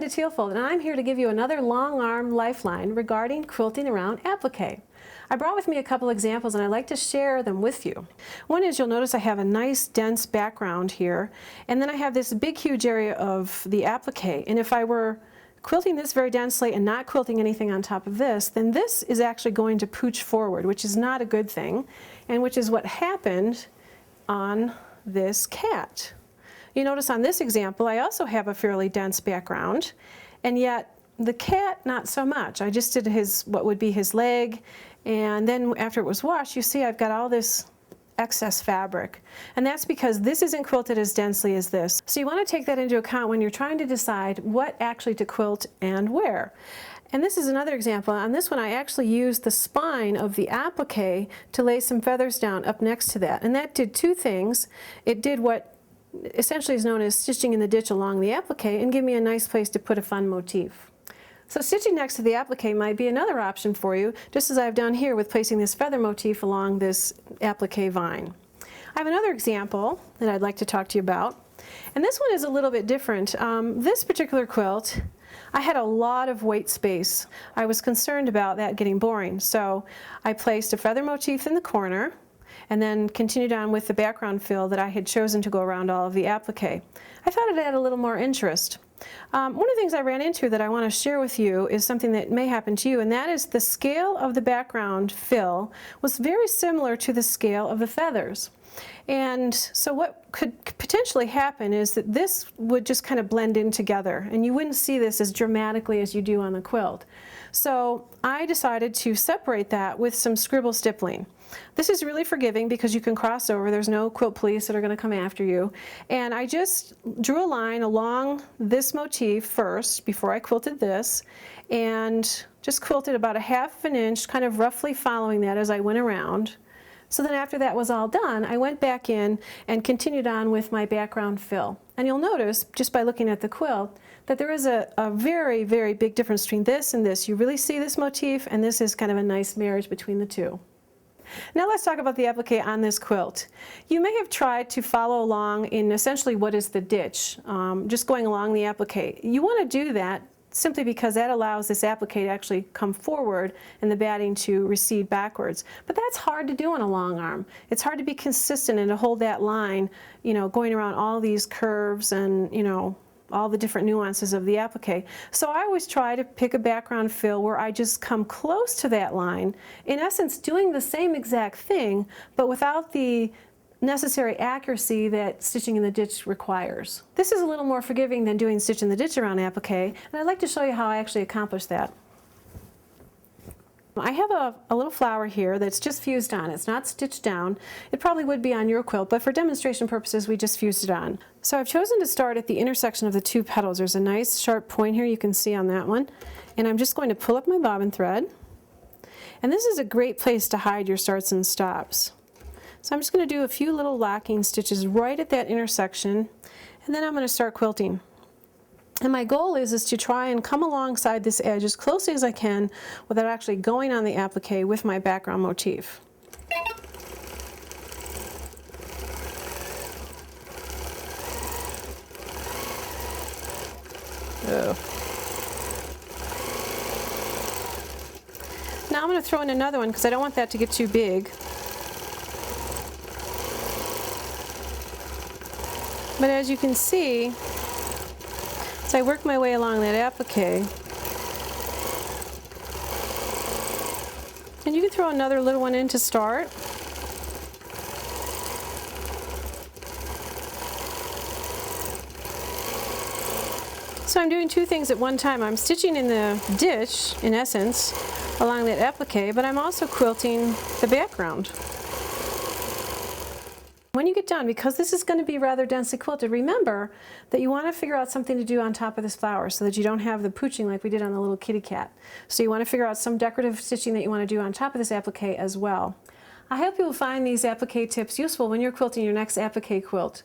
Linda Thielfoldt, and I'm here to give you another long arm lifeline regarding quilting around applique. I brought with me a couple examples and I'd like to share them with you. One is, you'll notice I have a nice dense background here, and then I have this big huge area of the applique, and if I were quilting this very densely and not quilting anything on top of this, then this is actually going to pooch forward, which is not a good thing, and which is what happened on this cat. You notice on this example I also have a fairly dense background, and yet the cat not so much. I just did what would be his leg, and then after it was washed, you see I've got all this excess fabric, and that's because this isn't quilted as densely as this. So you want to take that into account when you're trying to decide what actually to quilt and where. And this is another example. On this one I actually used the spine of the applique to lay some feathers down up next to that, and that did two things. It did what essentially is known as stitching in the ditch along the applique and give me a nice place to put a fun motif. So stitching next to the applique might be another option for you, just as I've done here with placing this feather motif along this applique vine. I have another example that I'd like to talk to you about, and this one is a little bit different. This particular quilt, I had a lot of white space. I was concerned about that getting boring, so I placed a feather motif in the corner and then continued on with the background fill that I had chosen to go around all of the applique. I thought it had a little more interest. One of the things I ran into that I want to share with you is something that may happen to you, and that is the scale of the background fill was very similar to the scale of the feathers. And so what could potentially happen is that this would just kind of blend in together, and you wouldn't see this as dramatically as you do on the quilt. So I decided to separate that with some scribble stippling. This is really forgiving because you can cross over. There's no quilt police that are going to come after you. And I just drew a line along this motif first before I quilted this, and just quilted about a half an inch, kind of roughly following that as I went around. So then after that was all done, I went back in and continued on with my background fill. And you'll notice, just by looking at the quilt, that there is a very, very big difference between this and this. You really see this motif, and this is kind of a nice marriage between the two. Now let's talk about the applique on this quilt. You may have tried to follow along in essentially what is the ditch, just going along the applique. You want to do that simply because that allows this applique to actually come forward and the batting to recede backwards. But that's hard to do on a long arm. It's hard to be consistent and to hold that line, you know, going around all these curves and, you know, all the different nuances of the applique. So I always try to pick a background fill where I just come close to that line, in essence doing the same exact thing, but without the necessary accuracy that stitching in the ditch requires. This is a little more forgiving than doing stitch in the ditch around applique, and I'd like to show you how I actually accomplish that. I have a little flower here that's just fused on. It's not stitched down. It probably would be on your quilt, but for demonstration purposes we just fused it on. So I've chosen to start at the intersection of the two petals. There's a nice sharp point here you can see on that one, and I'm just going to pull up my bobbin thread, and this is a great place to hide your starts and stops. So I'm just going to do a few little locking stitches right at that intersection, and then I'm going to start quilting. And my goal is to try and come alongside this edge as closely as I can without actually going on the applique with my background motif. Oh. Now I'm going to throw in another one because I don't want that to get too big. But as you can see, as I work my way along that applique, and you can throw another little one in to start. So I'm doing two things at one time. I'm stitching in the ditch, in essence, along that applique, but I'm also quilting the background. When you get done, because this is going to be rather densely quilted, remember that you want to figure out something to do on top of this flower so that you don't have the pooching like we did on the little kitty cat. So you want to figure out some decorative stitching that you want to do on top of this applique as well. I hope you will find these applique tips useful when you're quilting your next applique quilt.